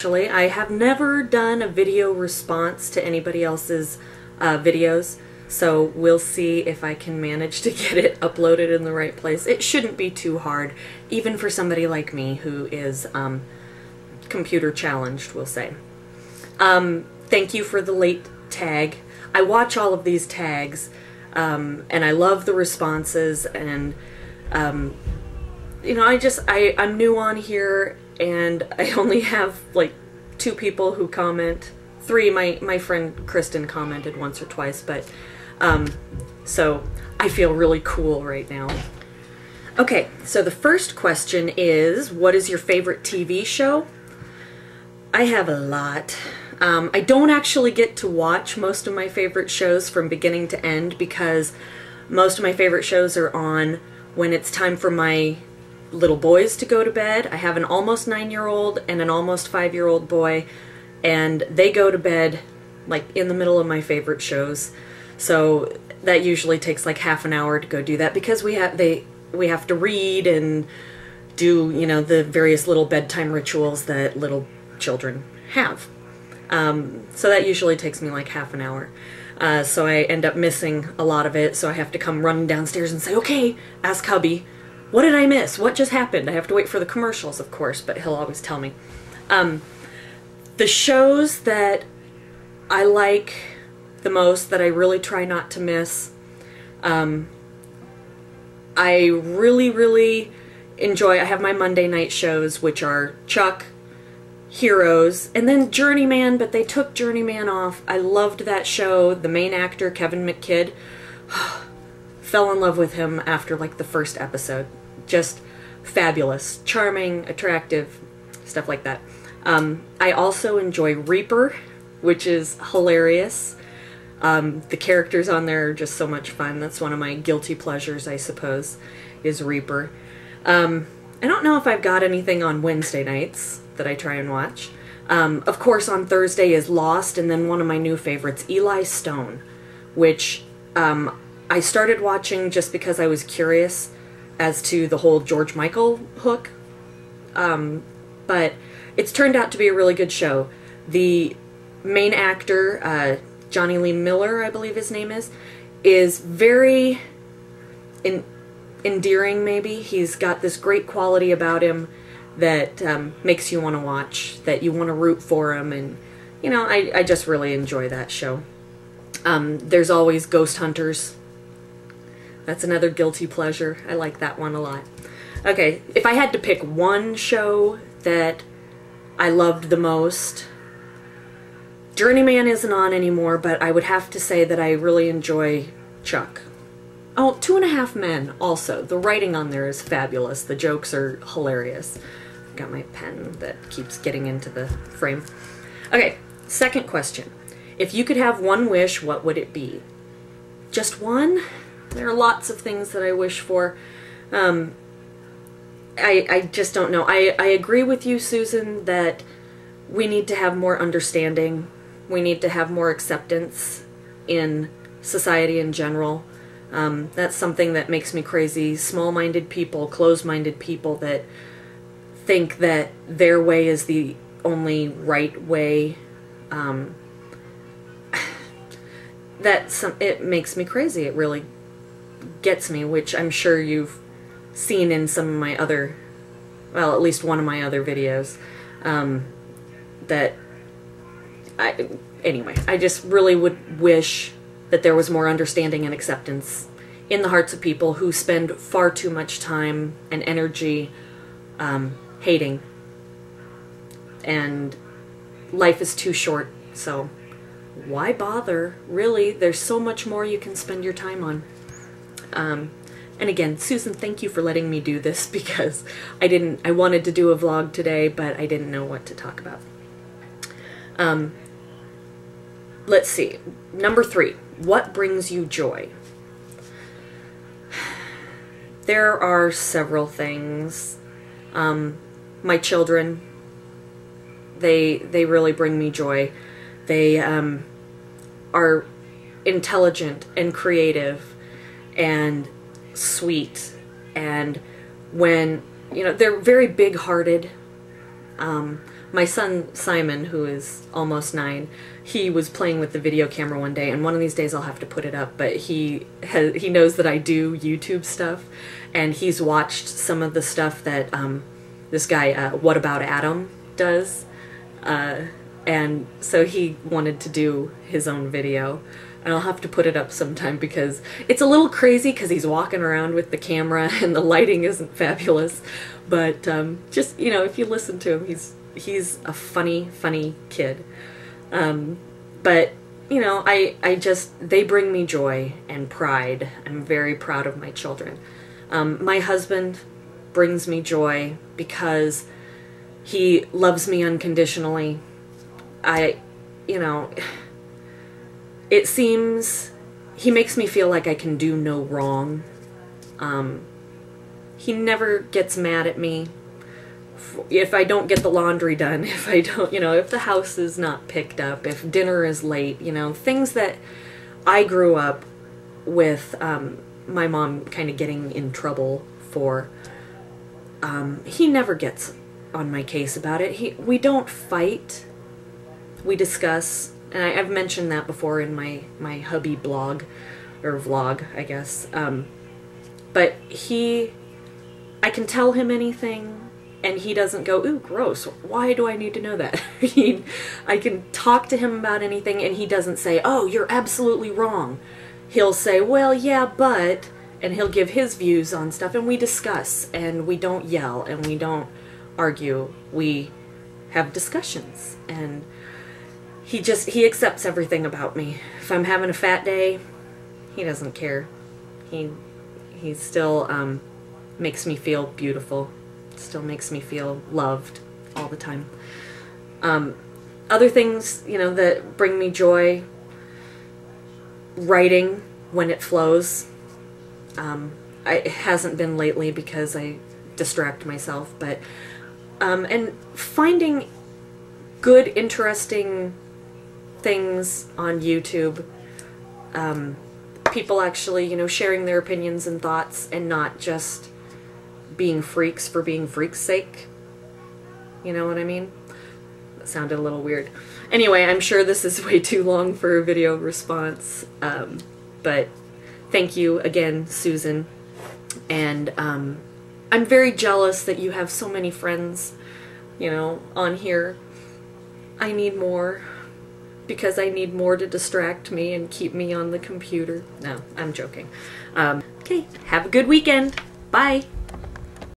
Actually, I have never done a video response to anybody else's videos, so we'll see if I can manage to get it uploaded in the right place. It shouldn't be too hard, even for somebody like me who is computer challenged, we'll say. Thank you for the late tag. I watch all of these tags, and I love the responses, and you know, I'm new on here, and I only have like 2 people who comment. 3, my friend Kristen commented once or twice, but so I feel really cool right now. Okay, so the first question is, what is your favorite TV show? I have a lot. I don't actually get to watch most of my favorite shows from beginning to end because most of my favorite shows are on when it's time for my little boys to go to bed. I have an almost 9-year-old and an almost 5-year-old boy, and they go to bed like in the middle of my favorite shows. So that usually takes like half an hour to go do that because we have to read and do, you know, the various little bedtime rituals that little children have. So that usually takes me like half an hour. So I end up missing a lot of it, so I have to come running downstairs and say, okay, ask hubby, what did I miss? What just happened? I have to wait for the commercials, of course, but he'll always tell me. The shows that I like the most, that I really try not to miss, I really enjoy, I have my Monday night shows, which are Chuck, Heroes, and then Journeyman, but they took Journeyman off. I loved that show. The main actor, Kevin McKidd, fell in love with him after like the first episode. Just fabulous, charming, attractive, stuff like that. I also enjoy Reaper, which is hilarious. The characters on there are just so much fun. That's one of my guilty pleasures, I suppose, is Reaper. I don't know if I've got anything on Wednesday nights that I try and watch. Of course, on Thursday is Lost, and then one of my new favorites, Eli Stone, which I started watching just because I was curious as to the whole George Michael hook. But it's turned out to be a really good show. The main actor, Johnny Lee Miller, I believe his name is very endearing, maybe. He's got this great quality about him that makes you want to watch, that you want to root for him, and, you know, I just really enjoy that show. There's always Ghost Hunters. That's another guilty pleasure. I like that one a lot. Okay, if I had to pick one show that I loved the most, Journeyman isn't on anymore, but I would have to say that I really enjoy Chuck. Oh, 2.5 Men also. The writing on there is fabulous. The jokes are hilarious. I've got my pen that keeps getting into the frame. Okay, second question. If you could have one wish, what would it be? Just one? There are lots of things that I wish for. I just don't know. I agree with you, Susan, that we need to have more understanding. We need to have more acceptance in society in general. That's something that makes me crazy. Small-minded people, closed-minded people that think that their way is the only right way. It makes me crazy. It really gets me, which I'm sure you've seen in some of my other, well, at least one of my other videos. Anyway, I just really would wish that there was more understanding and acceptance in the hearts of people who spend far too much time and energy hating. And life is too short, so why bother? Really, there's so much more you can spend your time on. And again, Susan, thank you for letting me do this, because I wanted to do a vlog today, but I didn't know what to talk about. Let's see. Number 3. What brings you joy? There are several things. My children, they really bring me joy. They are intelligent and creative and sweet, and when, you know, they're very big-hearted. my son Simon, who is almost 9, he was playing with the video camera one day, and one of these days I'll have to put it up, but he knows that I do YouTube stuff, and he's watched some of the stuff that this guy, What About Adam, does, and so he wanted to do his own video. And I'll have to put it up sometime because it's a little crazy because he's walking around with the camera and the lighting isn't fabulous. But just, you know, if you listen to him, he's a funny kid. But, you know, they bring me joy and pride. I'm very proud of my children. My husband brings me joy because he loves me unconditionally. You know, it seems he makes me feel like I can do no wrong. He never gets mad at me if I don't get the laundry done, if I don't, you know, if the house is not picked up, if dinner is late, you know, things that I grew up with my mom kind of getting in trouble for. He never gets on my case about it. We don't fight. We discuss. And I've mentioned that before in my hubby blog, or vlog, I guess. But I can tell him anything, and he doesn't go, ooh, gross, why do I need to know that? I can talk to him about anything, and he doesn't say, oh, you're absolutely wrong. He'll say, well, yeah, but, and he'll give his views on stuff, and we discuss, and we don't yell, and we don't argue. We have discussions, and he accepts everything about me. If I'm having a fat day, he doesn't care. He still makes me feel beautiful. Still makes me feel loved all the time. Other things, you know, that bring me joy: writing when it flows. It hasn't been lately because I distract myself, but and finding good, interesting things on YouTube, people actually, you know, sharing their opinions and thoughts and not just being freaks for being freaks' sake. You know what I mean? That sounded a little weird. Anyway, I'm sure this is way too long for a video response, but thank you again, Susan, and I'm very jealous that you have so many friends, you know, on here. I need more, because I need more to distract me and keep me on the computer. No, I'm joking. Okay, have a good weekend. Bye.